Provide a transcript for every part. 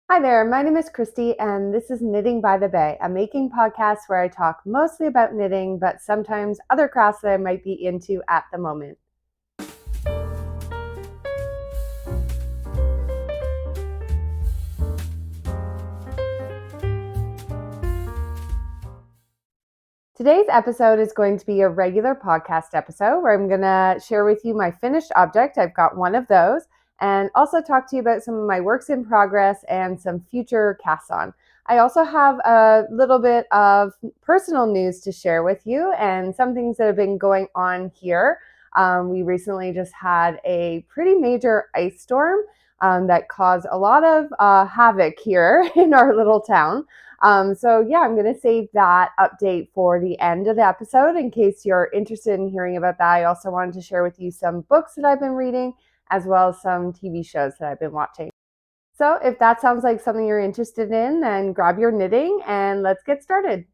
Hi there, my name is Christy, and this is Knitting by the Bay, a making podcast where I talk mostly about knitting, but sometimes other crafts that I might be into at the moment. Today's episode is going to be a regular podcast episode where I'm going to share with you my finished object. I've got one of those, and also talk to you about some of my works in progress and some future casts on. I also have a little bit of personal news to share with you and some things that have been going on here. We recently just had a pretty major ice storm that caused a lot of havoc here in our little town. So yeah, I'm going to save that update for the end of the episode in case you're interested in hearing about that. I also wanted to share with you some books that I've been reading as well as some TV shows that I've been watching. So if that sounds like something you're interested in, then grab your knitting and let's get started.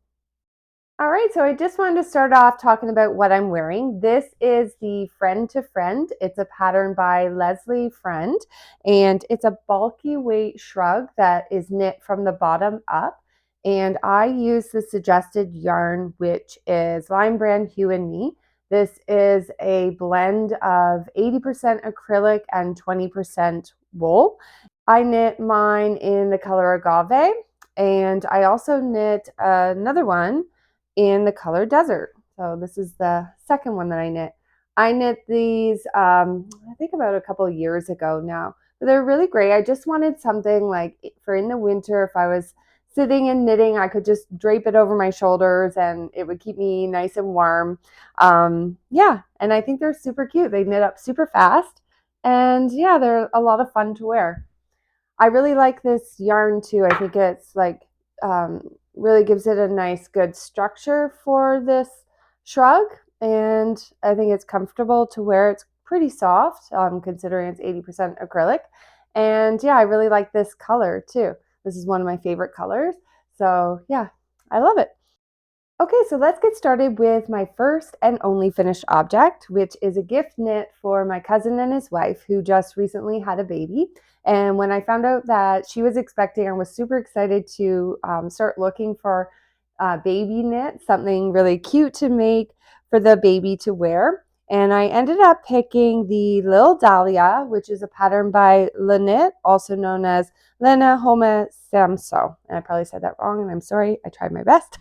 All right, so I just wanted to start off talking about what I'm wearing. This is the Friend to Friend. It's a pattern by Leslie Friend, and it's a bulky weight shrug that is knit from the bottom up. And I use the suggested yarn, which is Line Brand Hue and Me. This is a blend of 80% acrylic and 20% wool. I knit mine in the color Agave, and I also knit another one in the color Desert. So this is the second one that I knit. I knit these, I think about a couple of years ago now. But they're really great. I just wanted something like for in the winter, if I was sitting and knitting, I could just drape it over my shoulders and it would keep me nice and warm. Yeah, and I think they're super cute. They knit up super fast. And yeah, they're a lot of fun to wear. I really like this yarn too. I think it's like really gives it a nice good structure for this shrug, and I think it's comfortable to wear. It's pretty soft considering it's 80% acrylic, and yeah, I really like this color too. This is one of my favorite colors, so yeah, I love it. Okay, so let's get started with my first and only finished object, which is a gift knit for my cousin and his wife who just recently had a baby. And when I found out that she was expecting, I was super excited to start looking for baby knit, something really cute to make for the baby to wear. And I ended up picking the Lille Dahlia, which is a pattern by Lene, also known as Lene, Holme, Samsoe. And I probably said that wrong, and I'm sorry. I tried my best.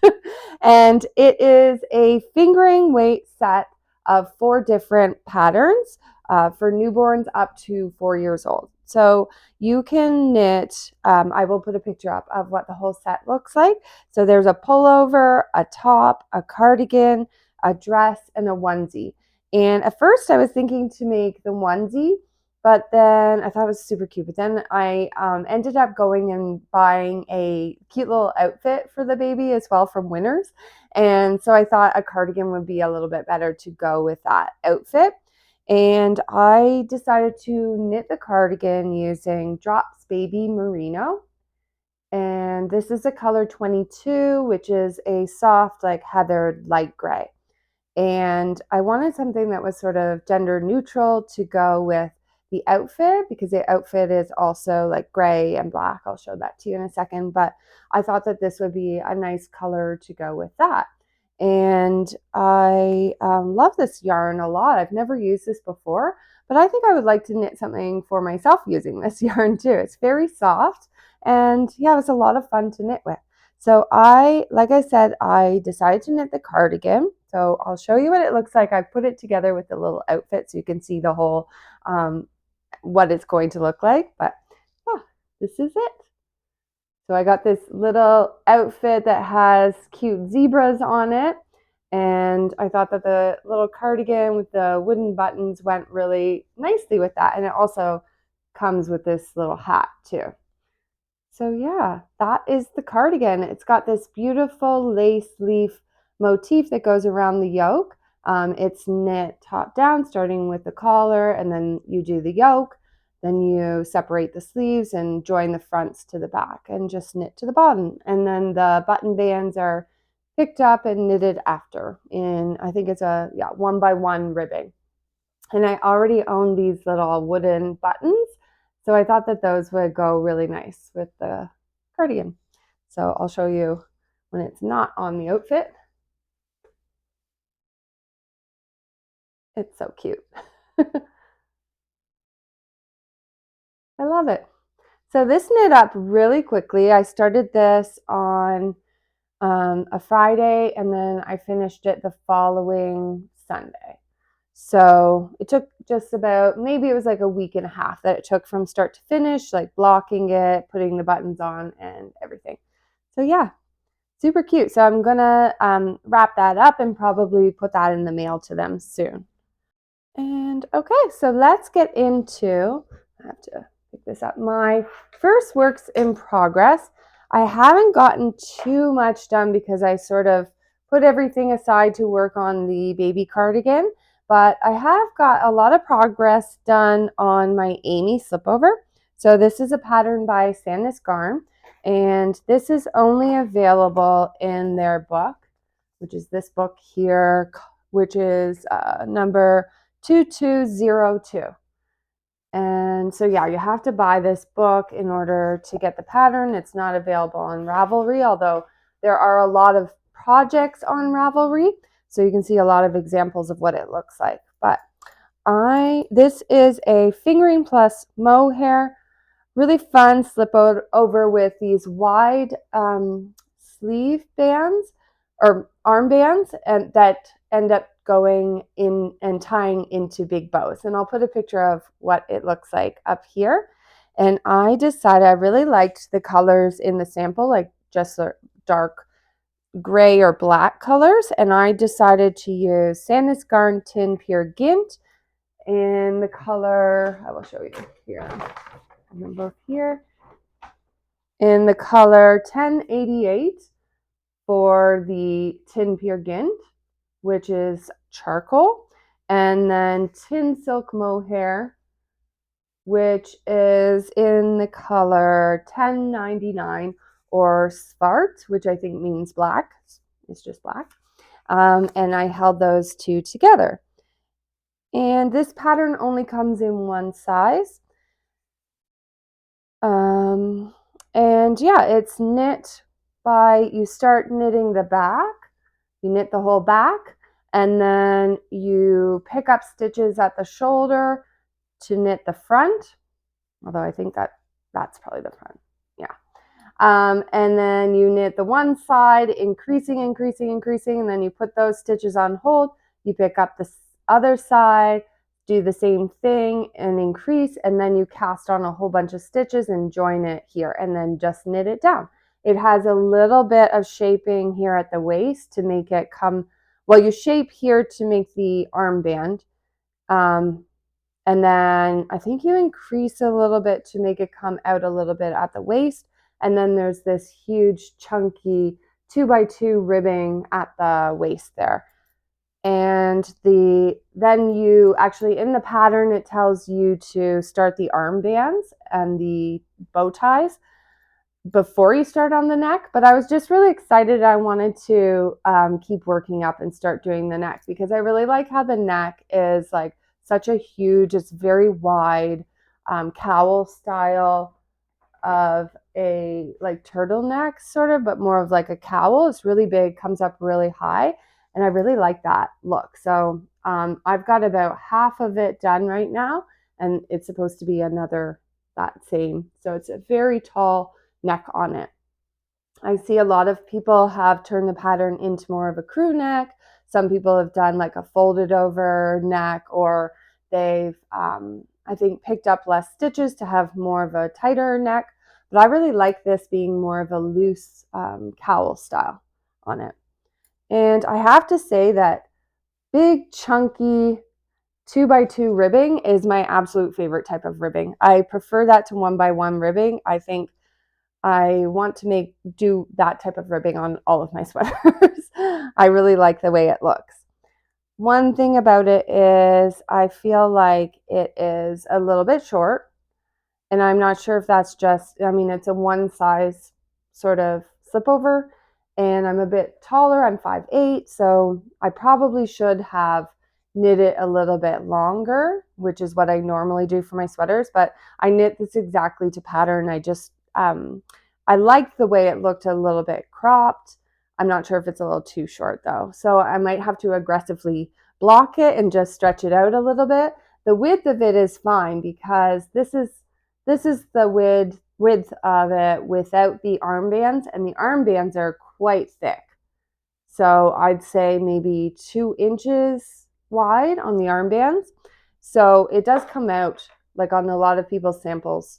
And it is a fingering weight set of 4 different patterns for newborns up to 4 years old. So you can knit, I will put a picture up of what the whole set looks like. So there's a pullover, a top, a cardigan, a dress, and a onesie. And at first I was thinking to make the onesie, but then I thought it was super cute. But then I ended up going and buying a cute little outfit for the baby as well from Winners. And so I thought a cardigan would be a little bit better to go with that outfit. And I decided to knit the cardigan using Drops Baby Merino. And this is the color 22, which is a soft, like heathered light gray. And I wanted something that was sort of gender neutral to go with the outfit because the outfit is also like gray and black. I'll show that to you in a second. But I thought that this would be a nice color to go with that. And I love this yarn a lot. I've never used this before, but I think I would like to knit something for myself using this yarn too. It's very soft and yeah, it was a lot of fun to knit with. So like I said, I decided to knit the cardigan. So I'll show you what it looks like. I put it together with the little outfit so you can see the whole, what it's going to look like. But this is it. So I got this little outfit that has cute zebras on it. And I thought that the little cardigan with the wooden buttons went really nicely with that. And it also comes with this little hat too. So yeah, that is the cardigan. It's got this beautiful lace leaf motif that goes around the yoke. It's knit top down, starting with the collar, and then you do the yoke. Then you separate the sleeves and join the fronts to the back and just knit to the bottom. And then the button bands are picked up and knitted after in, I think it's a 1x1 ribbing. And I already own these little wooden buttons. So I thought that those would go really nice with the cardigan. So I'll show you when it's not on the outfit. It's so cute. I love it. So this knit up really quickly. I started this on a Friday, and then I finished it the following Sunday. So it took just about, maybe it was like a week and a half that it took from start to finish, like blocking it, putting the buttons on and everything. So yeah, super cute. So I'm gonna wrap that up and probably put that in the mail to them soon. And okay, so let's get into, I have to pick this up, my first works in progress. I haven't gotten too much done because I sort of put everything aside to work on the baby cardigan, but I have got a lot of progress done on my Amy slipover. So this is a pattern by Sandnes Garn, and this is only available in their book, which is this book here, which is number 2202. And so yeah, you have to buy this book in order to get the pattern. It's not available on Ravelry, although there are a lot of projects on Ravelry, so you can see a lot of examples of what it looks like. But this is a fingering plus mohair, really fun slip over with these wide sleeve bands or arm bands, and that end up going in and tying into big bows. And I'll put a picture of what it looks like up here. And I decided I really liked the colors in the sample, like just dark gray or black colors. And I decided to use Sandnes Garn Tynn Pure Gynt in the color, I will show you here. Them both here. In the color 1088 for the Tynn Pure Gynt, which is charcoal, and then Tynn Silk Mohair, which is in the color 1099 or Svart, which I think means black. It's just black. And I held those two together. And this pattern only comes in one size. And yeah, it's knit by, you start knitting the back, you knit the whole back, and then you pick up stitches at the shoulder to knit the front, although I think that's probably the front, yeah. And then you knit the one side, increasing, and then you put those stitches on hold, you pick up the other side, do the same thing and increase, and then you cast on a whole bunch of stitches and join it here, and then just knit it down. It has a little bit of shaping here at the waist to make it come, well, you shape here to make the armband, and then I think you increase a little bit to make it come out a little bit at the waist, and then there's this huge chunky 2x2 ribbing at the waist there. And then you actually, in the pattern, it tells you to start the armbands and the bow ties before you start on the neck. But I was just really excited. I wanted to keep working up and start doing the neck, because I really like how the neck is like such a huge, it's very wide cowl style of a like turtleneck sort of, but more of like a cowl. It's really big, comes up really high. And I really like that look. So I've got about half of it done right now, and it's supposed to be another that same. So it's a very tall neck on it. I see a lot of people have turned the pattern into more of a crew neck. Some people have done like a folded over neck, or they've, I think, picked up less stitches to have more of a tighter neck. But I really like this being more of a loose cowl style on it. And I have to say that big, chunky 2x2 ribbing is my absolute favorite type of ribbing. I prefer that to 1x1 ribbing. I think I want to do that type of ribbing on all of my sweaters. I really like the way it looks. One thing about it is I feel like it is a little bit short, and I'm not sure if that's just, I mean, it's a one size sort of slipover, and I'm a bit taller. I'm 5'8", so I probably should have knit it a little bit longer, which is what I normally do for my sweaters, but I knit this exactly to pattern. I liked the way it looked a little bit cropped. I'm not sure if it's a little too short though. So I might have to aggressively block it and just stretch it out a little bit. The width of it is fine because this is the width of it without the armbands, and the armbands are quite thick. So I'd say maybe 2 inches wide on the armbands. So it does come out, like on a lot of people's samples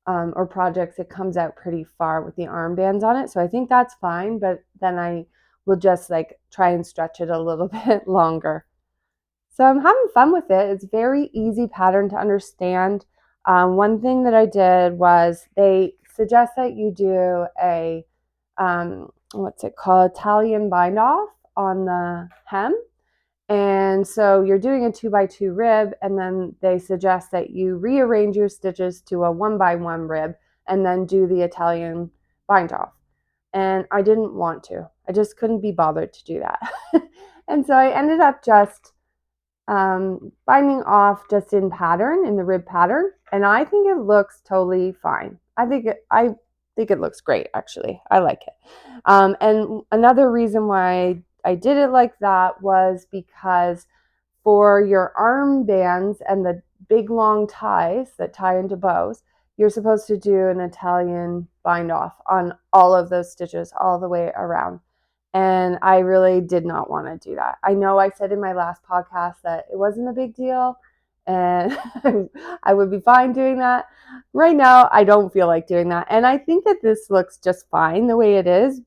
or projects, it comes out pretty far with the armbands on it. So I think that's fine, but then I will just like try and stretch it a little bit longer. So I'm having fun with it. It's very easy pattern to understand. One thing that I did was they suggest that you do a what's it called, Italian bind off on the hem. And so you're doing a 2x2 rib, and then they suggest that you rearrange your stitches to a 1x1 rib and then do the Italian bind off. And I didn't want to. I just couldn't be bothered to do that. And so I ended up just binding off just in pattern, in the rib pattern, and I think it looks totally fine. I think it looks great, actually. I like it. And another reason why I did it like that was because for your armbands and the big long ties that tie into bows, you're supposed to do an Italian bind off on all of those stitches all the way around. And I really did not want to do that. I know I said in my last podcast that it wasn't a big deal and I would be fine doing that. Right now, I don't feel like doing that. And I think that this looks just fine the way it is,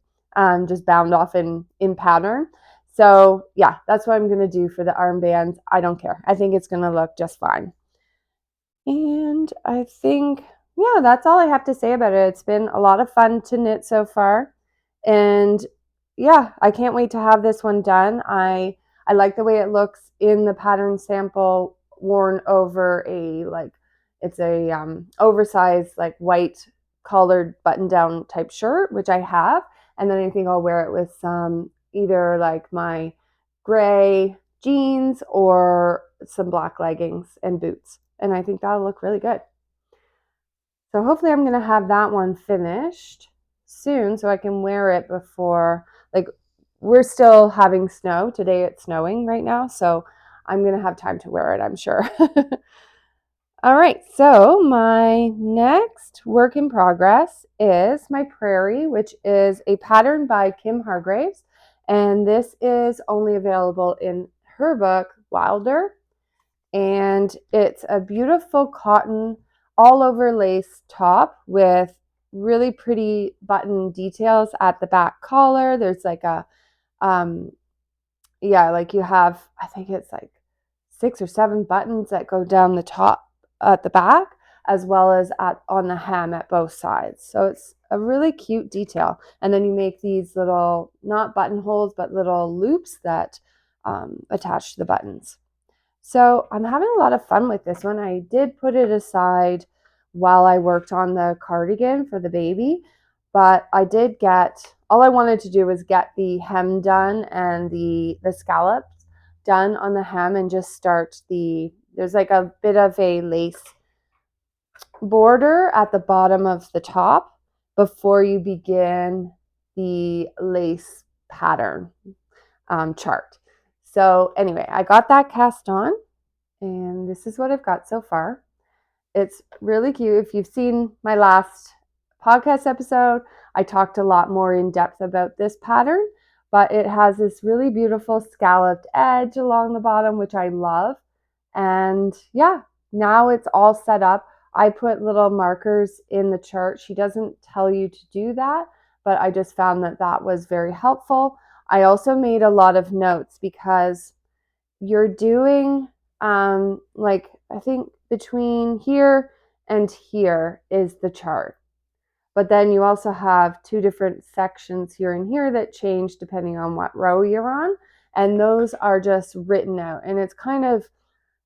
just bound off in pattern. So yeah, that's what I'm going to do for the armbands. I don't care. I think it's going to look just fine. And I think, yeah, that's all I have to say about it. It's been a lot of fun to knit so far. And yeah, I can't wait to have this one done. I like the way it looks in the pattern sample worn over it's a oversized like white collared button down type shirt, which I have. And then I think I'll wear it with some either like my gray jeans or some black leggings and boots. And I think that'll look really good. So hopefully I'm going to have that one finished soon so I can wear it before, like, we're still having snow. Today it's snowing right now, so I'm going to have time to wear it, I'm sure. All right, so my next work in progress is my Prairie, which is a pattern by Kim Hargreaves, and this is only available in her book, Wilder, and it's a beautiful cotton all over lace top with really pretty button details at the back collar. There's like a like you have, I think it's like 6 or 7 buttons that go down the top at the back, as well as on the hem at both sides. So it's a really cute detail. And then you make these little, not buttonholes, but little loops that attach to the buttons. So I'm having a lot of fun with this one. I did put it aside while I worked on the cardigan for the baby, but I did all I wanted to do was get the hem done and the scallops done on the hem and just start there's like a bit of a lace border at the bottom of the top before you begin the lace pattern chart. So anyway, I got that cast on, and this is what I've got so far. It's really cute. If you've seen my last podcast episode, I talked a lot more in depth about this pattern, but it has this really beautiful scalloped edge along the bottom, which I love. And yeah, now it's all set up. I put little markers in the chart. She doesn't tell you to do that, but I just found that that was very helpful. I also made a lot of notes because you're doing like, I think between here and here is the chart. But then you also have 2 different sections here and here that change depending on what row you're on. And those are just written out. And it's kind of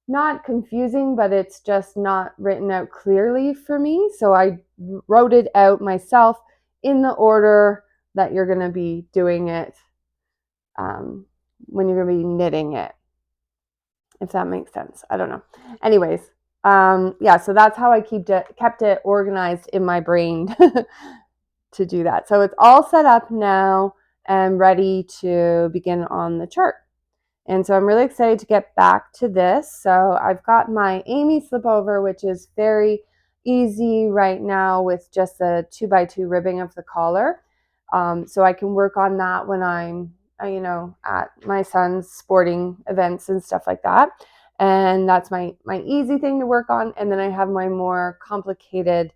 not confusing, but it's just not written out clearly for me. So I wrote it out myself in the order that you're going to be doing it when you're going to be knitting it. if that makes sense. I don't know. Anyways, yeah, so that's how I kept it organized in my brain to do that. So it's all set up now and ready to begin on the chart. And so I'm really excited to get back to this. So I've got my Amy Slipover, which is very easy right now with just the 2x2 ribbing of the collar. So I can work on that when I'm, at my son's sporting events and stuff like that. And that's my easy thing to work on. And then I have my more complicated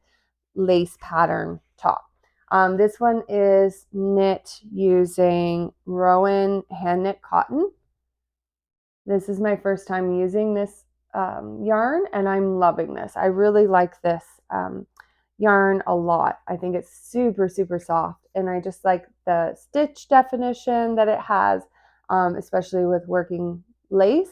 lace pattern top. This one is knit using Rowan Handknit Cotton. This is my first time using this yarn, and I'm loving this. I really like this yarn a lot. I think it's super, super soft, and I just like the stitch definition that it has, especially with working lace.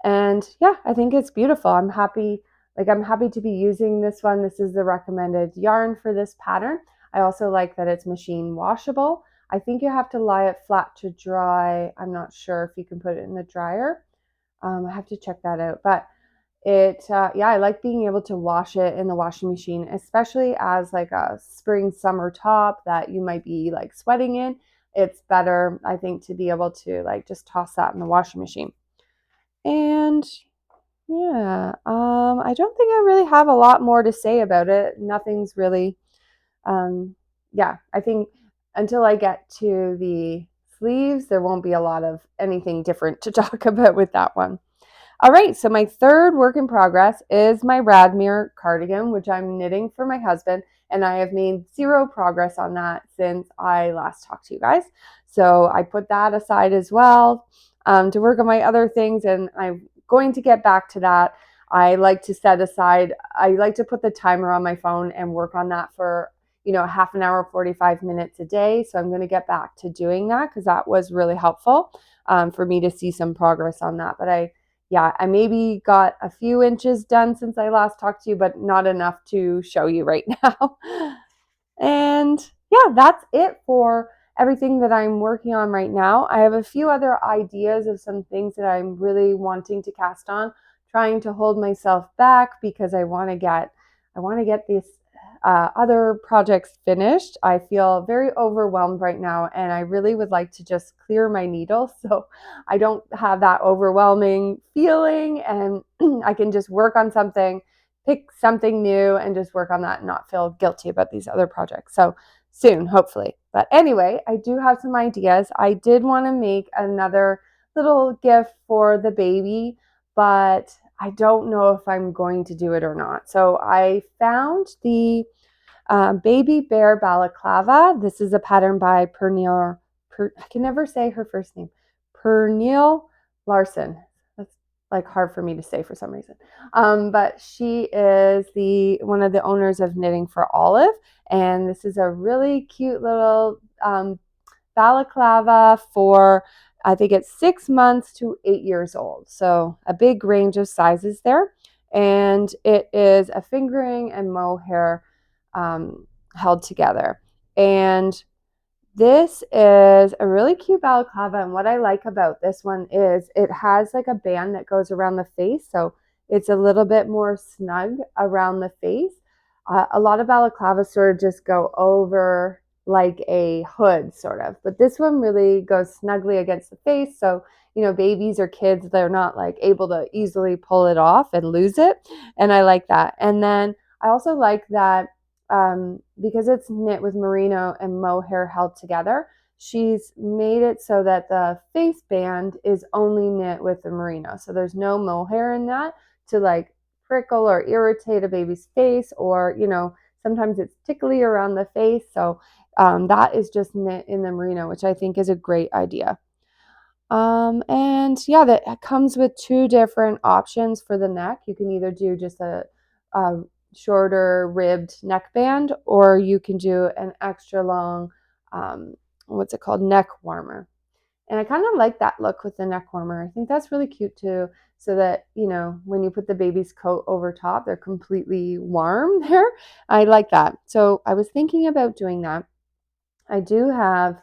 And yeah, I think it's beautiful. I'm happy to be using this one. This is the recommended yarn for this pattern. I also like that it's machine washable. I think you have to lie it flat to dry. I'm not sure if you can put it in the dryer. I have to check that out. But I like being able to wash it in the washing machine, especially as like a spring summer top that you might be like sweating in. It's better, I think, to be able to like just toss that in the washing machine. And yeah, I don't think I really have a lot more to say about it. Nothing's really, I think until I get to the sleeves, there won't be a lot of anything different to talk about with that one. All right, so my third work in progress is my Radmere cardigan, which I'm knitting for my husband, and I have made zero progress on that since I last talked to you guys. So I put that aside as well to work on my other things, and I'm going to get back to that. I like to put the timer on my phone and work on that for half an hour, 45 minutes a day. So I'm going to get back to doing that because that was really helpful for me to see some progress on that. But I maybe got a few inches done since I last talked to you, but not enough to show you right now. And yeah, that's it for everything that I'm working on right now. I have a few other ideas of some things that I'm really wanting to cast on, trying to hold myself back because I want to get these other projects finished. I feel very overwhelmed right now, and I really would like to just clear my needle so I don't have that overwhelming feeling, and I can just work on something, pick something new, and just work on that and not feel guilty about these other projects. So soon, hopefully. But anyway, I do have some ideas. I did want to make another little gift for the baby, but I don't know if I'm going to do it or not. So I found the Baby Bear Balaclava. This is a pattern by Pernille. I can never say her first name. Pernille Larsen. That's like hard for me to say for some reason. But she is one of the owners of Knitting for Olive, and this is a really cute little balaclava for, I think it's 6 months to 8 years old. So a big range of sizes there. And it is a fingering and mohair held together. And this is a really cute balaclava. And what I like about this one is it has like a band that goes around the face. So it's a little bit more snug around the face. A lot of balaclavas sort of just go over like a hood sort of, but this one really goes snugly against the face. So, babies or kids, they're not like able to easily pull it off and lose it. And I like that. And then I also like that because it's knit with merino and mohair held together, she's made it so that the face band is only knit with the merino. So there's no mohair in that to like prickle or irritate a baby's face, or sometimes it's tickly around the face. So that is just knit in the merino, which I think is a great idea. And yeah, that comes with 2 different options for the neck. You can either do just a shorter ribbed neckband, or you can do an extra long, neck warmer. And I kind of like that look with the neck warmer. I think that's really cute too, so that, when you put the baby's coat over top, they're completely warm there. I like that. So I was thinking about doing that. I do have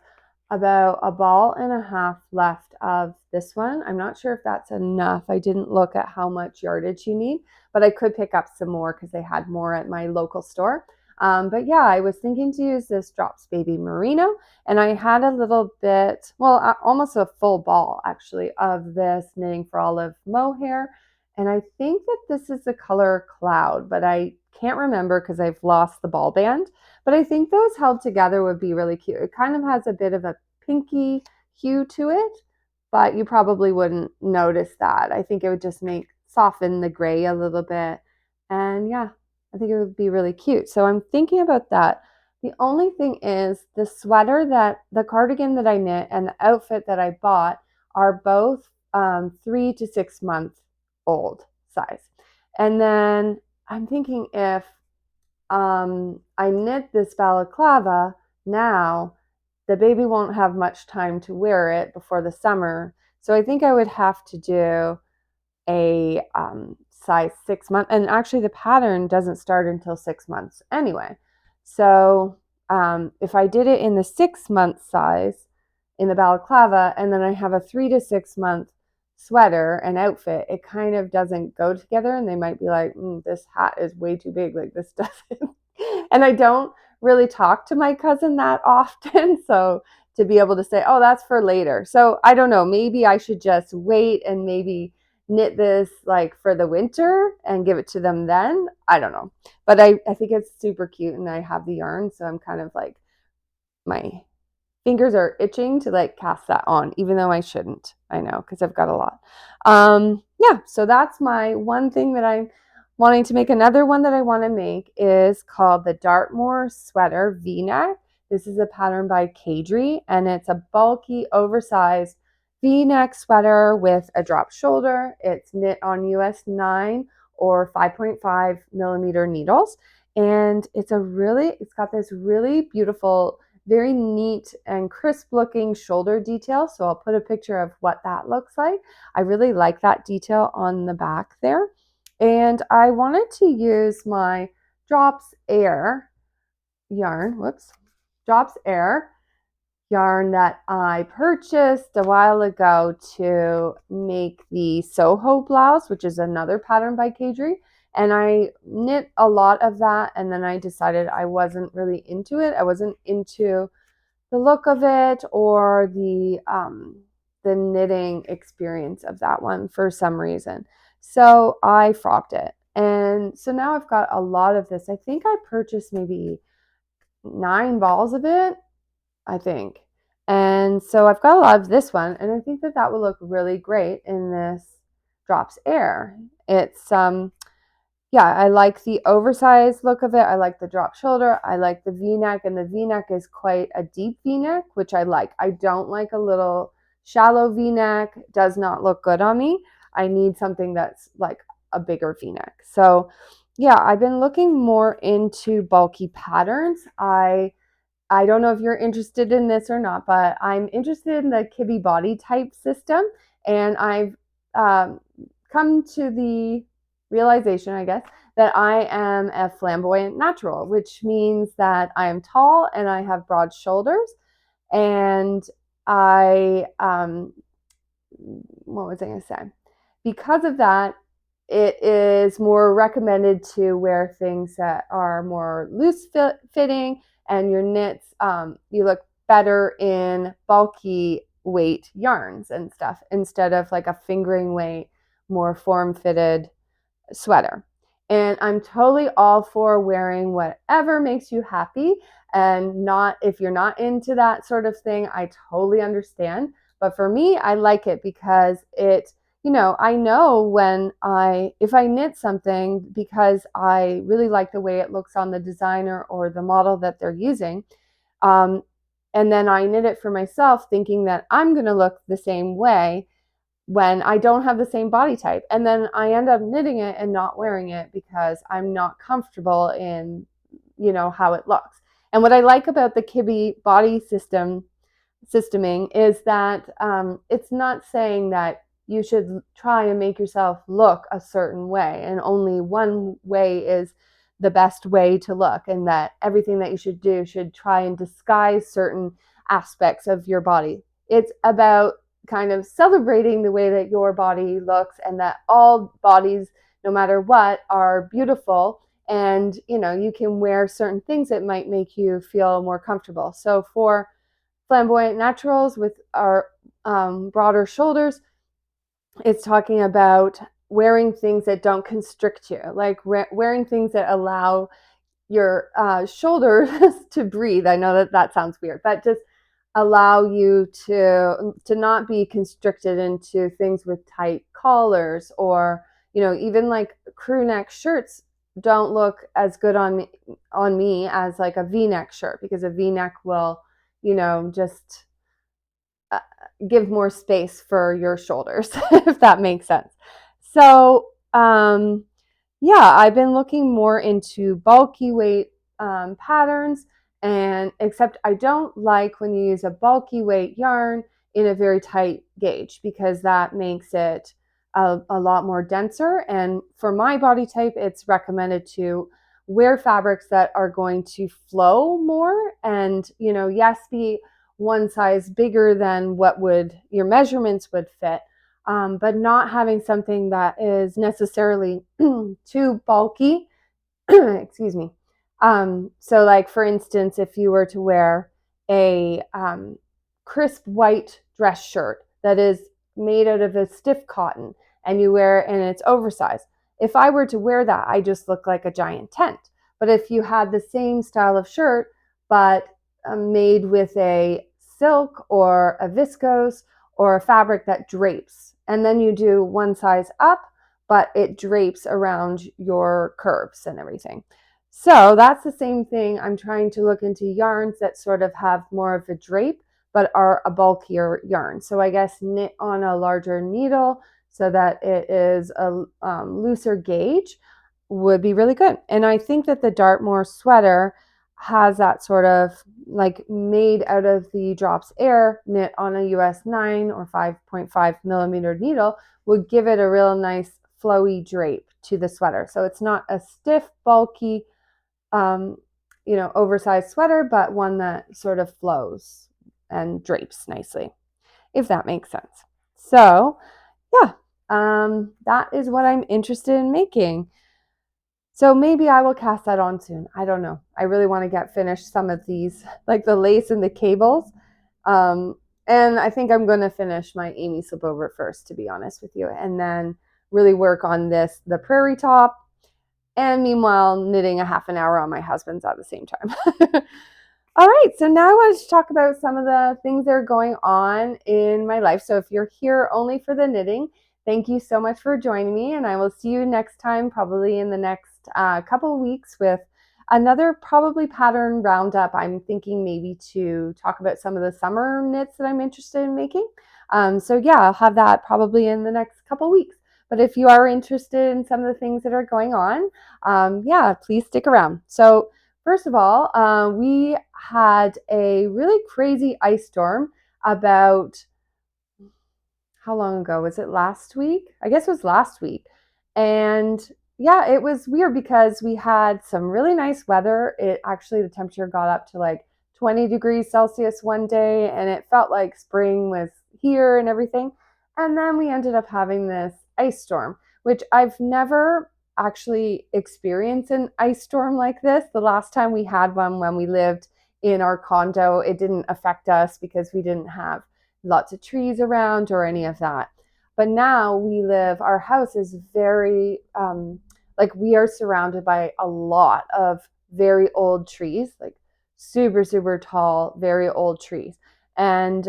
about a ball and a half left of this one. I'm not sure if that's enough. I didn't look at how much yardage you need, but I could pick up some more because they had more at my local store. But yeah, I was thinking to use this Drops Baby Merino, and I had a little bit, well, almost a full ball actually, of this Knitting for Olive Mohair. And I think that this is the color Cloud, but I can't remember because I've lost the ball band. But I think those held together would be really cute. It kind of has a bit of a pinky hue to it, but you probably wouldn't notice that. I think it would just soften the gray a little bit. And yeah, I think it would be really cute. So I'm thinking about that. The only thing is the cardigan that I knit and the outfit that I bought are both 3 to 6 months old size. And then I'm thinking if I knit this balaclava now, the baby won't have much time to wear it before the summer. So I think I would have to do a size 6 month, and actually the pattern doesn't start until 6 months anyway. So if I did it in the 6 month size in the balaclava, and then I have a 3 to 6 month sweater and outfit, it kind of doesn't go together, and they might be like, this hat is way too big, like this doesn't. And I don't really talk to my cousin that often, so to be able to say, oh, that's for later. So I don't know, maybe I should just wait and maybe knit this like for the winter and give it to them then. I don't know, but I think it's super cute, and I have the yarn, so I'm kind of like, my fingers are itching to like cast that on, even though I shouldn't. I know, because I've got a lot. Yeah, so that's my one thing that I'm wanting to make. Another one that I want to make is called the Dartmoor Sweater V-neck. This is a pattern by Caidree, and it's a bulky, oversized V-neck sweater with a drop shoulder. It's knit on US 9 or 5.5 millimeter needles, and it's got this really beautiful, very neat and crisp looking shoulder detail. So I'll put a picture of what that looks like. I really like that detail on the back there. And I wanted to use my Drops Air yarn, Drops Air yarn that I purchased a while ago to make the Soho blouse, which is another pattern by Caidree. And I knit a lot of that, and then I decided I wasn't really into it. I wasn't into the look of it or the knitting experience of that one for some reason. So I frocked it. And so now I've got a lot of this. I think I purchased maybe 9 balls of it, I think. And so I've got a lot of this one, and I think that that will look really great in this Drops Air. It's yeah, I like the oversized look of it. I like the drop shoulder. I like the V-neck, and the V-neck is quite a deep V-neck, which I like. I don't like a little shallow V-neck. Does not look good on me. I need something that's like a bigger V-neck. So yeah, I've been looking more into bulky patterns. I don't know if you're interested in this or not, but I'm interested in the Kibby body type system, and I've come to the realization, I guess, that I am a flamboyant natural, which means that I am tall and I have broad shoulders, and what was I going to say? Because of that, it is more recommended to wear things that are more loose fitting, and your knits, you look better in bulky weight yarns and stuff instead of like a fingering weight, more form fitted sweater. And I'm totally all for wearing whatever makes you happy, and not, if you're not into that sort of thing, I totally understand. But for me, I like it because it, I know if I knit something because I really like the way it looks on the designer or the model that they're using, and then I knit it for myself thinking that I'm going to look the same way when I don't have the same body type. And then I end up knitting it and not wearing it because I'm not comfortable in, how it looks. And what I like about the Kibby body systeming is that it's not saying that you should try and make yourself look a certain way, and only one way is the best way to look, and that everything that you should do should try and disguise certain aspects of your body. It's about kind of celebrating the way that your body looks, and that all bodies, no matter what, are beautiful. And, you can wear certain things that might make you feel more comfortable. So for flamboyant naturals with our broader shoulders, it's talking about wearing things that don't constrict you, like wearing things that allow your shoulders to breathe. I know that sounds weird, but just allow you to not be constricted into things with tight collars, or even like crew neck shirts don't look as good on me as like a V-neck shirt, because a V-neck will just give more space for your shoulders, if that makes sense. So yeah, I've been looking more into bulky weight patterns, and except I don't like when you use a bulky weight yarn in a very tight gauge, because that makes it a lot more denser. And for my body type, it's recommended to wear fabrics that are going to flow more, and yes, be one size bigger than what your measurements would fit. But not having something that is necessarily too bulky. Excuse me. So like, for instance, if you were to wear a crisp white dress shirt that is made out of a stiff cotton, and you wear it and it's oversized, if I were to wear that, I just look like a giant tent. But if you had the same style of shirt, but made with a silk or a viscose or a fabric that drapes, and then you do one size up, but it drapes around your curves and everything. So that's the same thing. I'm trying to look into yarns that sort of have more of a drape, but are a bulkier yarn. So I guess knit on a larger needle so that it is a looser gauge would be really good. And I think that the Dartmoor sweater has that sort of like made out of the drops air, knit on a US 9 or 5.5 millimeter needle, would give it a real nice flowy drape to the sweater. So it's not a stiff, bulky, oversized sweater, but one that sort of flows and drapes nicely, if that makes sense. So yeah, that is what I'm interested in making. So maybe I will cast that on soon. I don't know. I really want to get finished some of these, like the lace and the cables. And I think I'm going to finish my Amy Slipover first, to be honest with you, and then really work on the Prairie top, and meanwhile knitting a half an hour on my husband's at the same time. All right, so now I wanted to talk about some of the things that are going on in my life. So if you're here only for the knitting, thank you so much for joining me, and I will see you next time, probably in the next couple of weeks, with another probably pattern roundup. I'm thinking maybe to talk about some of the summer knits that I'm interested in making. So yeah, I'll have that probably in the next couple of weeks. But if you are interested in some of the things that are going on, yeah, please stick around. So first of all, we had a really crazy ice storm about, how long ago? Was it last week? I guess it was last week. And yeah, it was weird because we had some really nice weather. The temperature got up to like 20 degrees Celsius one day, and it felt like spring was here and everything. And then we ended up having this ice storm, which I've never actually experienced an ice storm like this. The last time we had one, when we lived in our condo, it didn't affect us because we didn't have lots of trees around or any of that. But now our house is very, we are surrounded by a lot of very old trees, like super, super tall, very old trees. And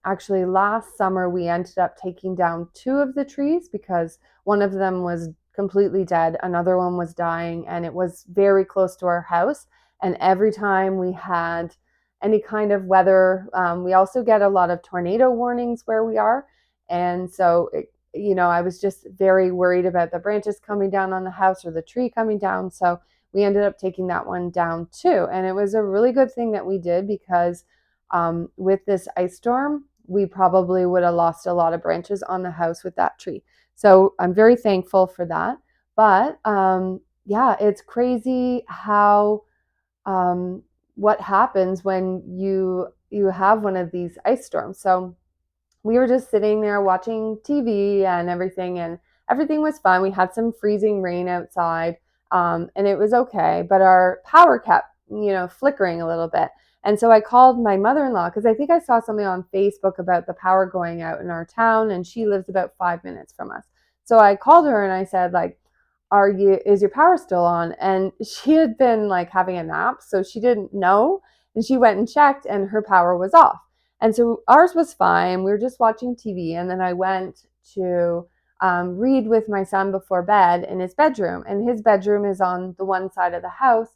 actually last summer, we ended up taking down 2 of the trees because one of them was completely dead. Another one was dying, and it was very close to our house. And every time we had any kind of weather, we also get a lot of tornado warnings where we are. And so, I was just very worried about the branches coming down on the house or the tree coming down. So we ended up taking that one down too. And it was a really good thing that we did, because with this ice storm, we probably would have lost a lot of branches on the house with that tree. So I'm very thankful for that. But yeah, it's crazy how what happens when you have one of these ice storms. So we were just sitting there watching TV and everything was fun. We had some freezing rain outside, and it was okay, but our power kept, flickering a little bit. And so I called my mother-in-law because I think I saw something on Facebook about the power going out in our town, and she lives about 5 minutes from us. So I called her and I said, like, is your power still on? And she had been like having a nap, so she didn't know. And she went and checked and her power was off. And so ours was fine. We were just watching TV. And then I went to read with my son before bed in his bedroom. And his bedroom is on the one side of the house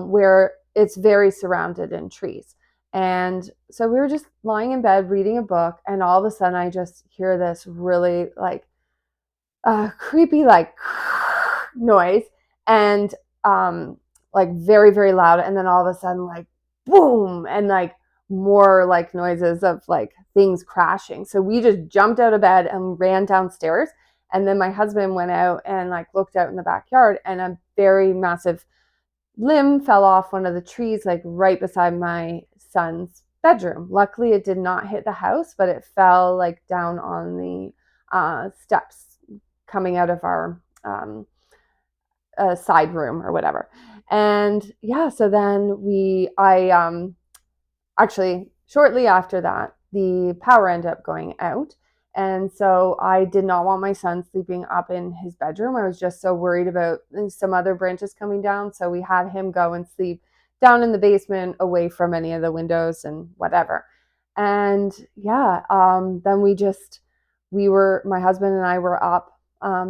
where it's very surrounded in trees. And so we were just lying in bed reading a book. And all of a sudden I just hear this really like creepy like noise, and like very, very loud. And then all of a sudden like boom, and like more like noises of like things crashing. So we just jumped out of bed and ran downstairs. And then my husband went out and like looked out in the backyard, and a very massive limb fell off one of the trees like right beside my son's bedroom. Luckily it did not hit the house, but it fell like down on the steps coming out of our side room or whatever. And yeah, so then I actually shortly after that, the power ended up going out. And so I did not want my son sleeping up in his bedroom. I was just so worried about some other branches coming down. So we had him go and sleep down in the basement away from any of the windows and whatever. And yeah, then my husband and I were up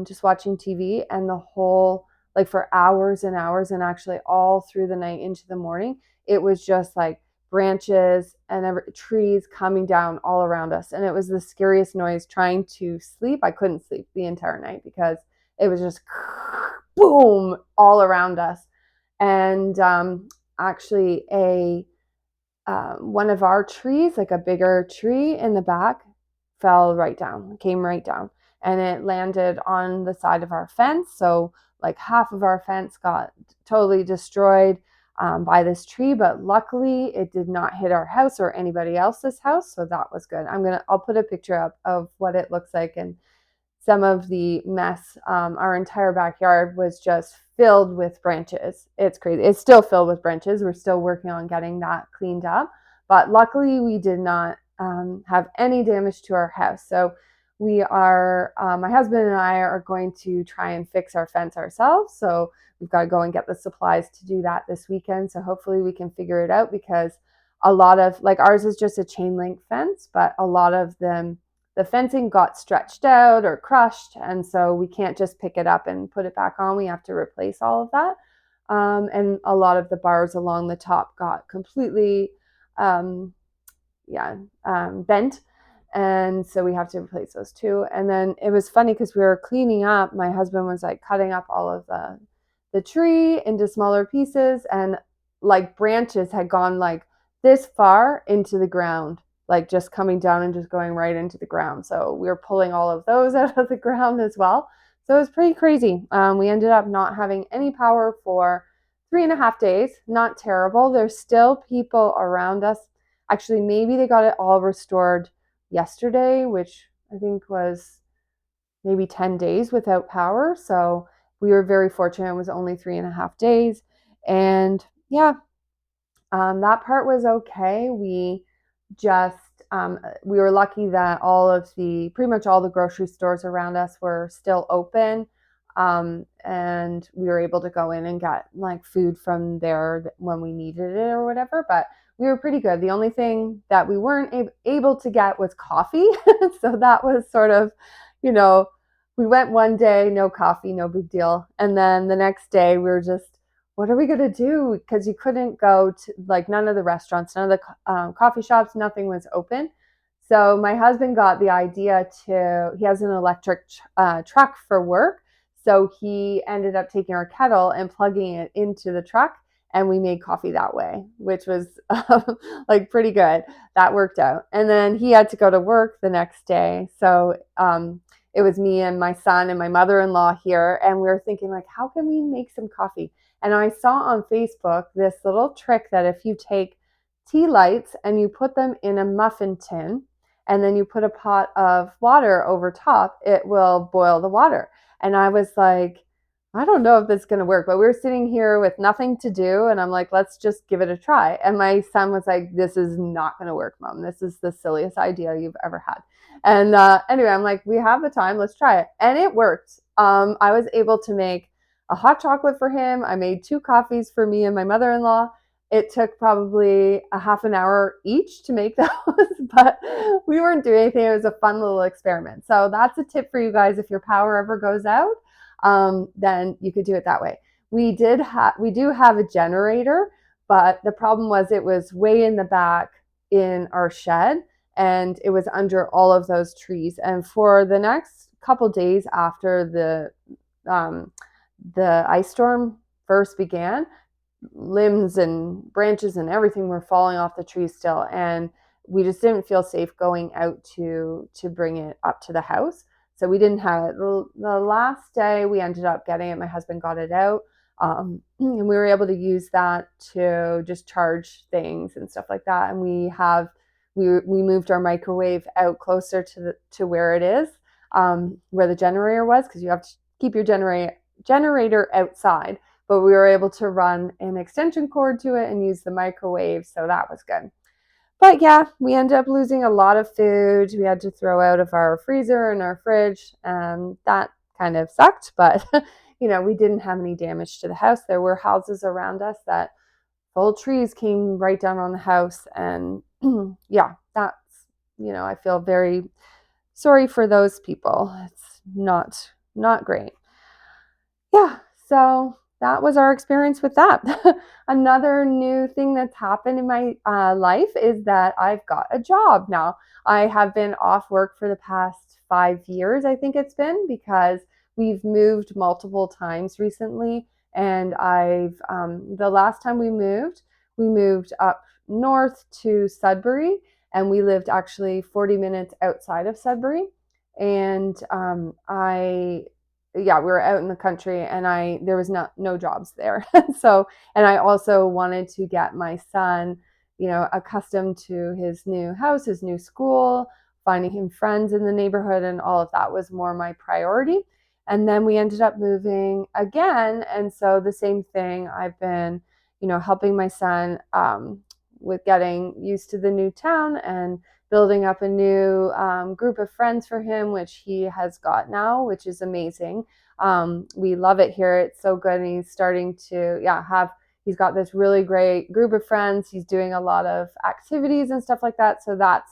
just watching TV, and the whole, like for hours and hours, and actually all through the night into the morning, it was just like branches and trees coming down all around us. And it was the scariest noise trying to sleep. I couldn't sleep the entire night because it was just boom all around us. And actually one of our trees, like a bigger tree in the back, came right down, and it landed on the side of our fence. So like half of our fence got totally destroyed by this tree, but luckily it did not hit our house or anybody else's house. So that was good. I'll put a picture up of what it looks like, and some of the mess. Our entire backyard was just filled with branches. It's crazy. It's still filled with branches. We're still working on getting that cleaned up, but luckily we did not have any damage to our house. So my husband and I are going to try and fix our fence ourselves. So we've got to go and get the supplies to do that this weekend. So hopefully we can figure it out, because a lot of, like, ours is just a chain link fence, but a lot of them, the fencing got stretched out or crushed. And so we can't just pick it up and put it back on. We have to replace all of that. And a lot of the bars along the top got completely, bent. And so we have to replace those too. And then it was funny because we were cleaning up. My husband was like cutting up all of the tree into smaller pieces, and like branches had gone like this far into the ground, like just coming down and just going right into the ground. So we were pulling all of those out of the ground as well. So it was pretty crazy. We ended up not having any power for 3.5 days. Not terrible. There's still people around us. Actually, maybe they got it all restored yesterday, which I think was maybe 10 days without power. So we were very fortunate. It was only 3.5 days. And yeah, that part was okay. We were lucky that pretty much all the grocery stores around us were still open. And we were able to go in and get like food from there when we needed it or whatever. But we were pretty good. The only thing that we weren't able to get was coffee. So that was sort of, we went one day, no coffee, no big deal. And then the next day we were just, what are we going to do? Because you couldn't go to, like, none of the restaurants, none of the coffee shops, nothing was open. So my husband got the idea he has an electric truck for work. So he ended up taking our kettle and plugging it into the truck, and we made coffee that way, which was like pretty good. That worked out. And then he had to go to work the next day. So it was me and my son and my mother-in-law here, and we were thinking, like, how can we make some coffee? And I saw on Facebook this little trick that if you take tea lights and you put them in a muffin tin and then you put a pot of water over top, it will boil the water. And I was like, I don't know if this is going to work, but we were sitting here with nothing to do. And I'm like, let's just give it a try. And my son was like, this is not going to work, Mom. This is the silliest idea you've ever had. And anyway, I'm like, we have the time. Let's try it. And it worked. I was able to make a hot chocolate for him. I made 2 coffees for me and my mother-in-law. It took probably a half an hour each to make those, but we weren't doing anything. It was a fun little experiment. So that's a tip for you guys. If your power ever goes out, then you could do it that way. We do have a generator, but the problem was it was way in the back in our shed, and it was under all of those trees. And for the next couple days after the ice storm first began, limbs and branches and everything were falling off the tree still, and we just didn't feel safe going out to bring it up to the house. So we didn't have it. The last day we ended up getting it. My husband got it out, and we were able to use that to just charge things and stuff like that. And we moved our microwave out closer to where it is, where the generator was, because you have to keep your generator outside. But we were able to run an extension cord to it and use the microwave, so that was good. But yeah, we ended up losing a lot of food. We had to throw out of our freezer and our fridge, and that kind of sucked. But we didn't have any damage to the house. There were houses around us that full trees came right down on the house, and yeah, that's I feel very sorry for those people. It's not great. Yeah, so that was our experience with that. Another new thing that's happened in my life is that I've got a job now. I have been off work for the past 5 years, I think it's been, because we've moved multiple times recently. And the last time we moved up north to Sudbury, and we lived actually 40 minutes outside of Sudbury. And we were out in the country, and there was no jobs there. So, and I also wanted to get my son, accustomed to his new house, his new school, finding him friends in the neighborhood, and all of that was more my priority. And then we ended up moving again. And so the same thing, I've been, helping my son with getting used to the new town and building up a new group of friends for him, which he has got now, which is amazing. We love it here. It's so good. And he's starting to, he's got this really great group of friends. He's doing a lot of activities and stuff like that. So that's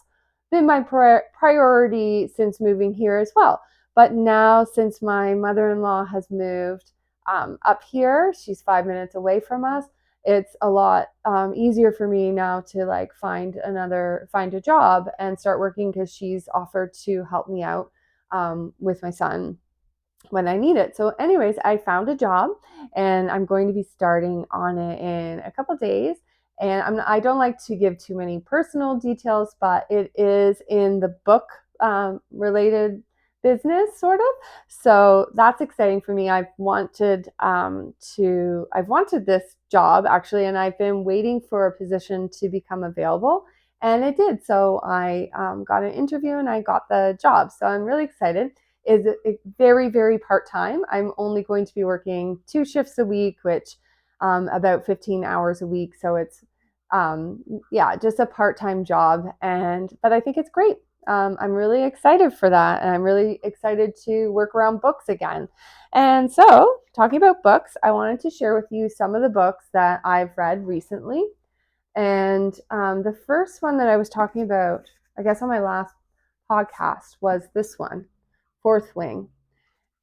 been my priority since moving here as well. But now, since my mother-in-law has moved up here, she's 5 minutes away from us. It's a lot easier for me now to find a job and start working, because she's offered to help me out with my son when I need it. So anyways, I found a job, and I'm going to be starting on it in a couple days. And I don't like to give too many personal details, but it is in the book related business, sort of. So that's exciting for me. I've wanted this job, actually, and I've been waiting for a position to become available, and it did. So I got an interview and I got the job. So I'm really excited. It's very, very part-time. I'm only going to be working 2 shifts a week, which about 15 hours a week. So it's just a part-time job, but I think it's great. I'm really excited for that, and I'm really excited to work around books again. And so, talking about books, I wanted to share with you some of the books that I've read recently. And the first one that I was talking about, I guess on my last podcast, was this one, Fourth Wing.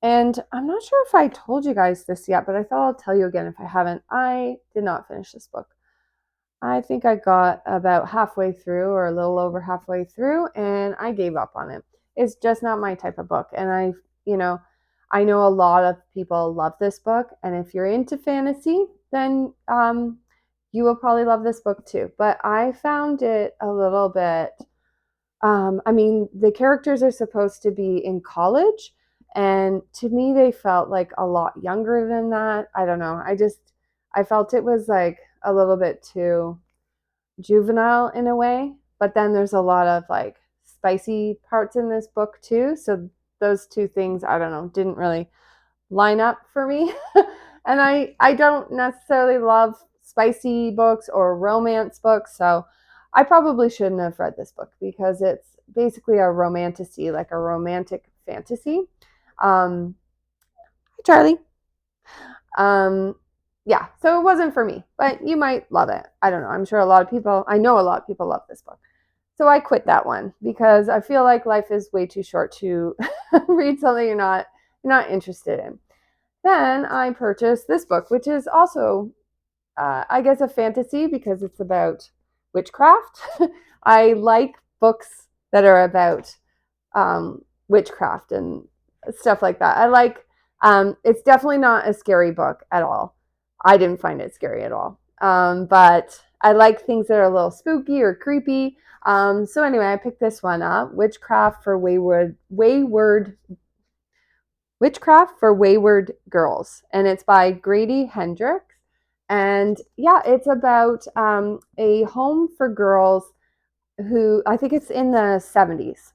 And I'm not sure if I told you guys this yet, but I thought I'll tell you again if I haven't. I did not finish this book. I think I got about halfway through, or a little over halfway through, and I gave up on it. It's just not my type of book. And I know a lot of people love this book, and if you're into fantasy, then you will probably love this book too. But I found it a little bit, the characters are supposed to be in college, and to me they felt like a lot younger than that. I don't know. I felt it was like a little bit too juvenile in a way, but then there's a lot of spicy parts in this book too. So those two things, I don't know, didn't really line up for me. And I don't necessarily love spicy books or romance books, so I probably shouldn't have read this book because it's basically a romantasy, like a romantic fantasy. Hi, Charlie. Yeah, so it wasn't for me, but you might love it. I don't know. I'm sure I know a lot of people love this book. So I quit that one because I feel like life is way too short to read something you're not interested in. Then I purchased this book, which is also, I guess, a fantasy because it's about witchcraft. I like books that are about witchcraft and stuff like that. I like, it's definitely not a scary book at all. I didn't find it scary at all. But I like things that are a little spooky or creepy. So anyway, I picked this one up, Witchcraft for Wayward Girls, and it's by Grady Hendrix. And yeah, it's about a home for girls who, I think it's in the 70s.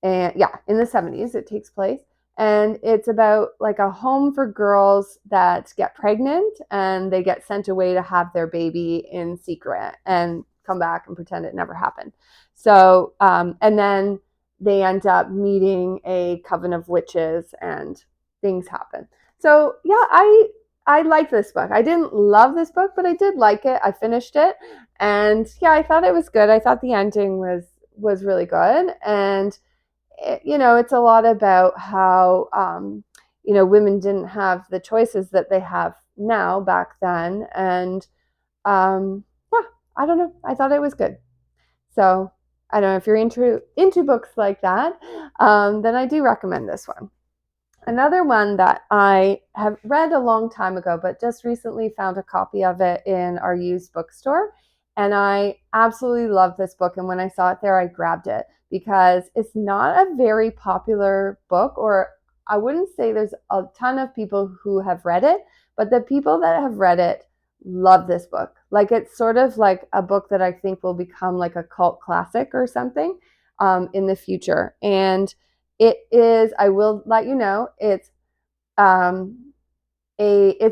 And yeah, in the 70s it takes place. And it's about like a home for girls that get pregnant and they get sent away to have their baby in secret and come back and pretend it never happened. So, and then they end up meeting a coven of witches and things happen. So yeah, I like this book. I didn't love this book, but I did like it. I finished it, and yeah, I thought it was good. I thought the ending was really good, and it's a lot about how women didn't have the choices that they have now back then, and yeah, I don't know. I thought it was good. So I don't know if you're into books like that, then I do recommend this one. Another one that I have read a long time ago, but just recently found a copy of it in our used bookstore. And I absolutely love this book. And when I saw it there, I grabbed it because it's not a very popular book, or I wouldn't say there's a ton of people who have read it, but the people that have read it love this book. Like, it's sort of like a book that I think will become like a cult classic or something in the future. And it is, I will let you know, it's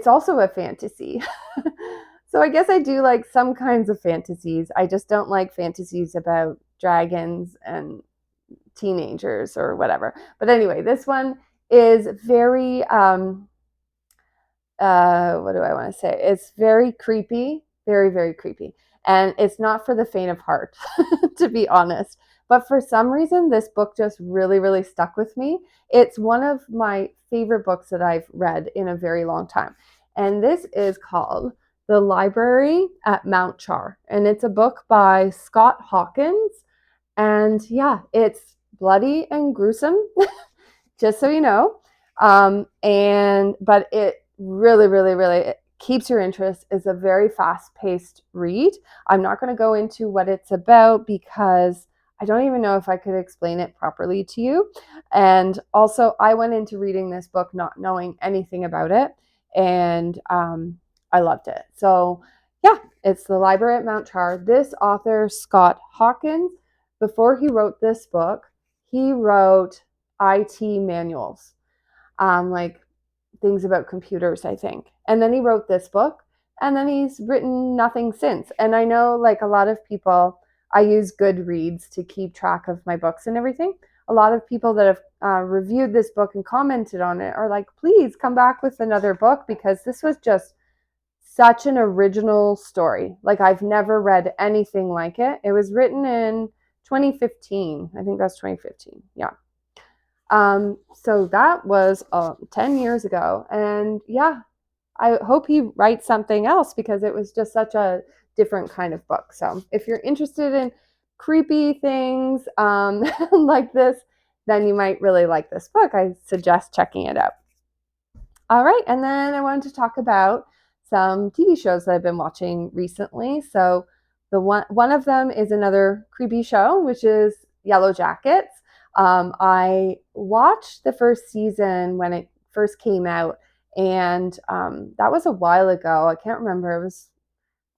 also a fantasy. So I guess I do like some kinds of fantasies. I just don't like fantasies about dragons and teenagers or whatever. But anyway, this one is very what do I want to say? It's very creepy, very, very creepy. And it's not for the faint of heart, to be honest. But for some reason, this book just really, really stuck with me. It's one of my favorite books that I've read in a very long time. And this is called The Library at Mount Char. And it's a book by Scott Hawkins. And yeah, it's bloody and gruesome, just so you know. But it really, really, really, it keeps your interest. It's a very fast-paced read. I'm not going to go into what it's about because I don't even know if I could explain it properly to you. And also, I went into reading this book not knowing anything about it, and I loved it. So yeah, it's The Library at Mount Char. This author, Scott Hawkins, before he wrote this book, he wrote IT manuals, like things about computers, I think. And then he wrote this book, and then he's written nothing since. And I know, like, a lot of people, I use Goodreads to keep track of my books and everything. A lot of people that have reviewed this book and commented on it are like, please come back with another book, because this was just such an original story. Like, I've never read anything like it. It was written in 2015. I think that's 2015. Yeah. So that was 10 years ago. And yeah, I hope he writes something else because it was just such a different kind of book. So if you're interested in creepy things like this, then you might really like this book. I suggest checking it out. All right, and then I wanted to talk about some TV shows that I've been watching recently. So the one of them is another creepy show, which is Yellow Jackets. I watched the first season when it first came out, and that was a while ago. I can't remember. It was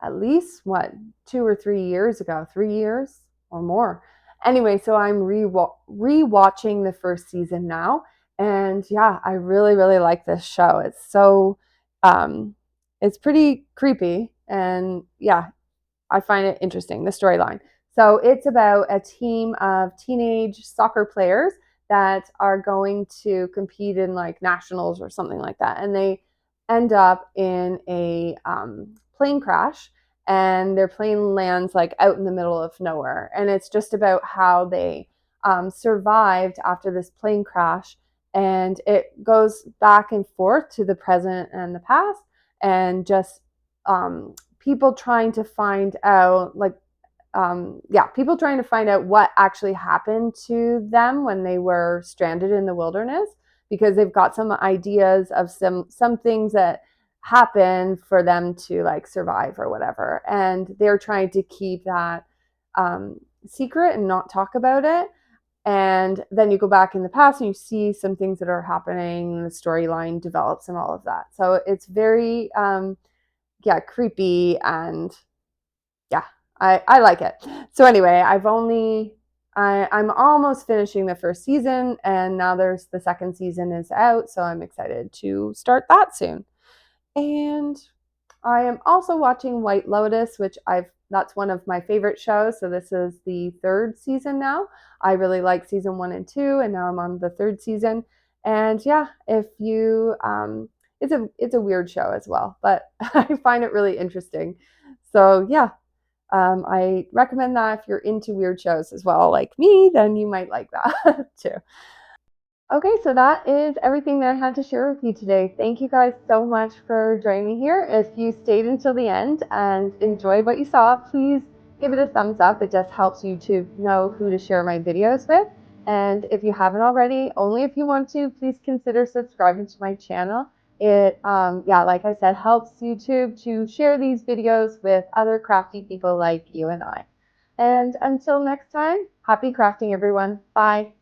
at least, 2 or 3 years ago, 3 years or more. Anyway, so I'm rewatching the first season now, and yeah, I really really like this show. Um, it's pretty creepy, and yeah, I find it interesting, the storyline. So it's about a team of teenage soccer players that are going to compete in like nationals or something like that. And they end up in a plane crash, and their plane lands like out in the middle of nowhere. And it's just about how they survived after this plane crash. And it goes back and forth to the present and the past, and just people trying to find out people trying to find out what actually happened to them when they were stranded in the wilderness, because they've got some ideas of some things that happen for them to like survive or whatever, and they're trying to keep that secret and not talk about it. And then you go back in the past and you see some things that are happening, the storyline develops and all of that. So it's very creepy, and yeah, I like it. So anyway, I'm almost finishing the first season, and now there's the second season is out, so I'm excited to start that soon. And I am also watching White Lotus, which that's one of my favorite shows. So this is the third season now. I really like season 1 and 2, and now I'm on the third season. And yeah, if you it's a weird show as well, but I find it really interesting. So yeah, I recommend that if you're into weird shows as well, like me, then you might like that too. Okay, so that is everything that I had to share with you today. Thank you guys so much for joining me here. If you stayed until the end and enjoyed what you saw, please give it a thumbs up. It just helps YouTube know who to share my videos with. And if you haven't already, only if you want to, please consider subscribing to my channel. It, like I said, helps YouTube to share these videos with other crafty people like you and I. And until next time, happy crafting, everyone. Bye.